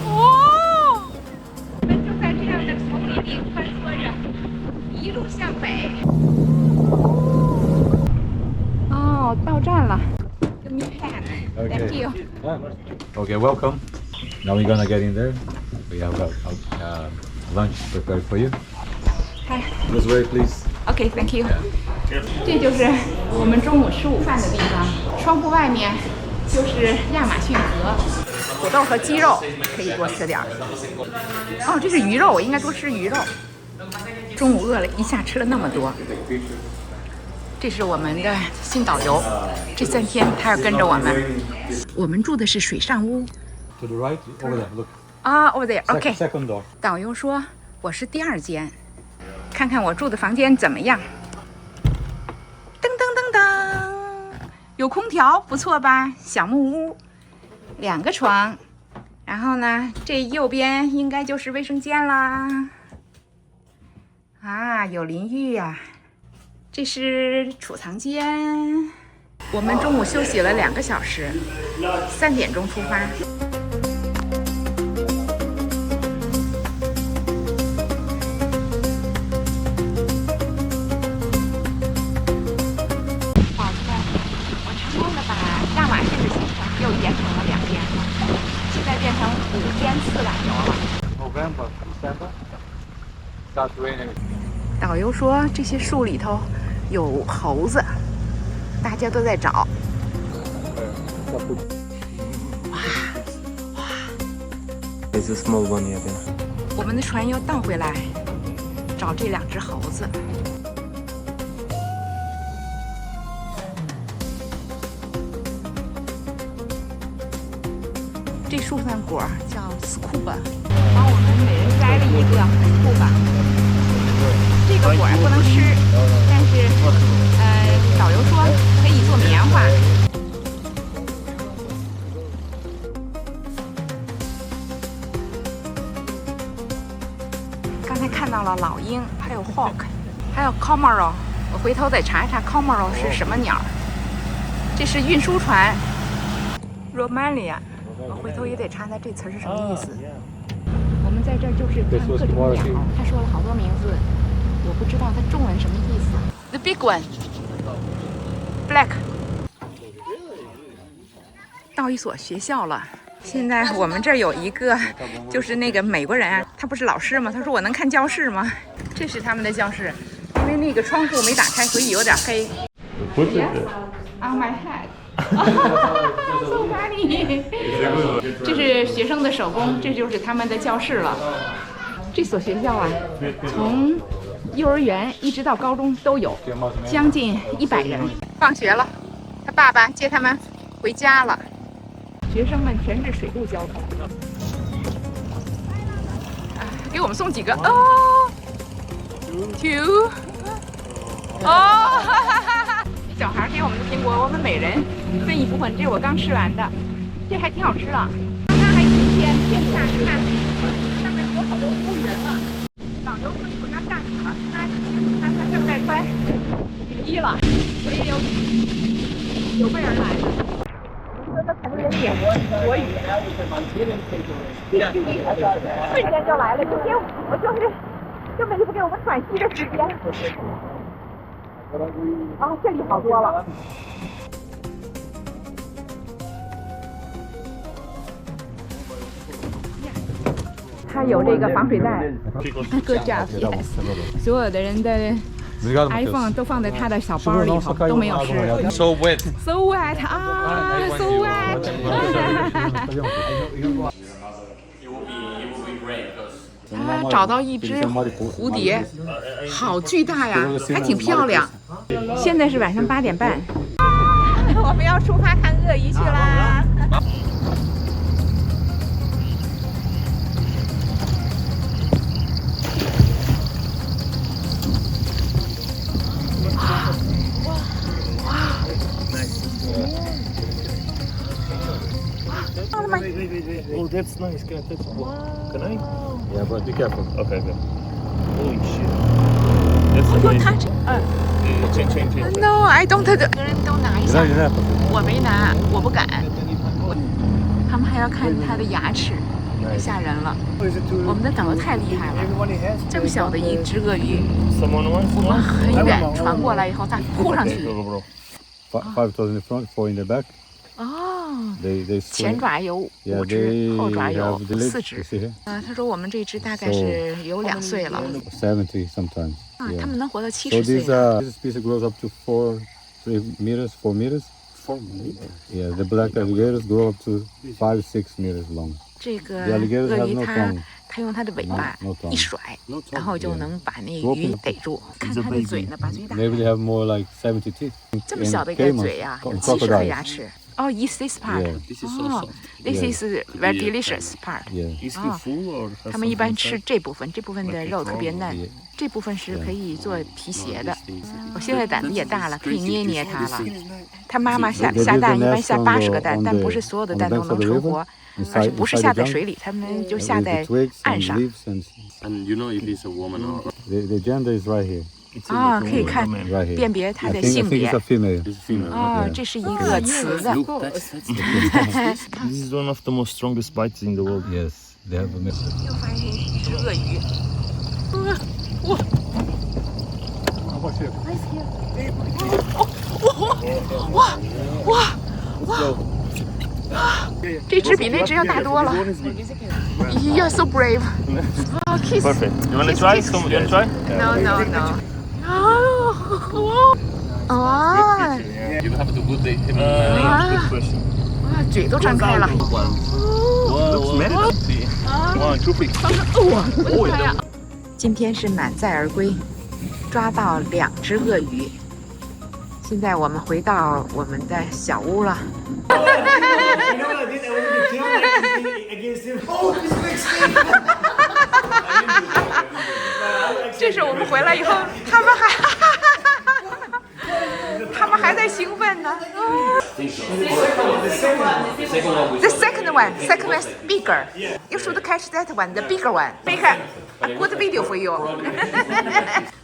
哦，我们就在这样的丛林里穿梭着，一路向北。哦，到站了。Give me pen. Thank you. Okay, welcome. Now we're gonna get in there. We have lunch prepared for you. Hi. This way, please. Okay, thank you. 这就是我们中午吃午饭的地方，窗户外面就是亚马逊河，土豆和鸡肉可以多吃点儿。哦，这是鱼肉，我应该多吃鱼肉。中午饿了，一下吃了那么多。这是我们的新导游，这3天他要跟着我们。我们住的是水上屋。To the right, over there. Look. 啊 ，over there. Second door. 导游说我是第2间，看看我住的房间怎么样。噔噔噔噔，有空调，不错吧？小木屋，2个床，然后呢，这右边应该就是卫生间啦。啊，有淋浴呀。这是储藏间。我们中午休息了2个小时，3点钟出发。宝子们，我成功的把亚马逊的行程又延长了2天，现在变成5天4晚游了。November, December. Starts raining. 导游说这些树里头有猴子，大家都在找。There's a small one here. Then. 我们的船又倒回来找这2只猴子。这树上果叫 scuba， 帮我们每人摘了一个 scuba。这个果不能吃，但是导游说可以做棉花。刚才看到了老鹰，还有 hawk， 还有 cormorant。我回头得查一查 cormorant 是什么鸟。这是运输船 Romania， 我回头也得查查这词是什么意思。我们在这儿就是看各种鸟，他说了好多名字，我不知道它中文什么意思。The big one, black。到一所学校了。现在我们这儿有一个，就是那个美国人啊，他不是老师吗？他说我能看教室吗？这是他们的教室，因为那个窗户没打开，所以有点黑。Yes, on my head. So funny. 这是学生的手工，这就是他们的教室了。这所学校啊，从幼儿园一直到高中都有，将近100人。放学了，他爸爸接他们回家了。学生们全是水陆交通。给我们送几个哦 ，2， 哦，哈哈哈哈！小孩给我们的苹果，我们每人分一部分，这是我刚吃完的，这还挺好吃的。刚刚还有一天下着看，上面有好多服务员了。导游说一会儿要下雨了，他正在穿雨衣了，所以有备而来的。那可能人也国语，瞬间就来了，今天我就是根本就不给我们喘息的时间。啊，这里好多了。它有这个防水袋。Good job, yes。所有的人的 iPhone 都放在他的小包里头，都没有湿。So wet. So wet 啊 ，so wet 。他找到一只蝴蝶，好巨大呀，还挺漂亮。现在是晚上8点半，我们要出发看鳄鱼去啦。Oh, that's nice. Can I touch it? Can I? Yeah, but be careful. Okay, okay. Holy shit. That's Don't amazing. touch. Change. No, I don't. 每个人都拿一下，我没拿，我不敢。他们还还要看它的牙齿，太吓人了。 Or is it too? 我们的导游太厉害了， Everybody has. 这么小的一只鳄鱼， Someone wants 我们 one? 很远传过来以后，它扑上去。 Go, bro. 5 toes in the front, 4 in the back. 哦， They 前 swim. 爪有Yeah, 5只， they 后爪有 have the leg. 4 You 只。 see here? 他说我们这只大概是有2岁了， 70 sometimes. 啊， Yeah. 他们能活到 So 70岁 this 呢。 this species grows up to 4 meters, 4 meters. 4 meters. Yeah, the black alligators grow up to 5, 6 meters long. 这个 The alligators 鳄 have 鱼 no 它 tongue. 它用它的尾巴 No tongue. 一甩，然后就能把那鱼逮住。看它的嘴呢，把嘴打 Maybe they have more like 70 teeth. 这么 And 小的一个 caimans, 嘴呀，有 co- 70颗 crocodiles. 牙齿。哦，eat this part。 Yeah, This is so 哦 soft. ，this is very delicious part。 yeah. Is Ah. it full or has 他们一般 something 吃 inside? 这部分，这部分的肉特别嫩 Yeah.，这部分是可以做皮鞋的。我现在胆子也大了，可以捏捏它了。它妈妈下 They 下 build 蛋 the 一般 nest 下 on 80 个 the- 蛋， on 但 the- 不是所有的 on 蛋 the 都 banks 能 of the 存 river, 活， inside- 而是不是 inside 下 the 在 jungle, 水里，它们就 with 下 the 在 twigs 岸 and 上。 leaves and And you know if it's a woman or the gender is right here. it's in 啊， the 可以看 man. Right here. 辨别它 I 的 think 性 it's 别 a。female. It's female. 哦， Yeah. 这是一个雌的。 Look, that's This is one of the most strongest bites in the world. Yes, they have a male. 又发现一只鳄鱼。这只比那只要大多了。You're so brave. Oh, kiss. Perfect. You wanna Kiss, try? kiss. You wanna try? No, no, no. Oh, 哦， You have to put the Ah. good question. 哇，嘴都张开了。 Looks meditative. One, two, three. 我的妈呀！今天是满载而归，抓到2只鳄鱼。现在我们回到我们的小屋了。这是我们回来以后，他们还在兴奋呢。The second one is bigger. You should catch that one, the bigger one. Make a good video for you.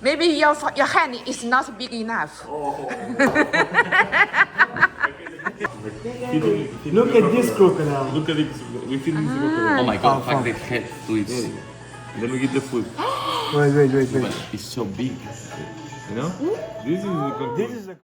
Maybe your hand is not big enough. Look at this crocodile. Look at it. We feel this crocodile. Oh my god, fuck the head to its. Then we get the food. Wait. But it's so big. You know? This is a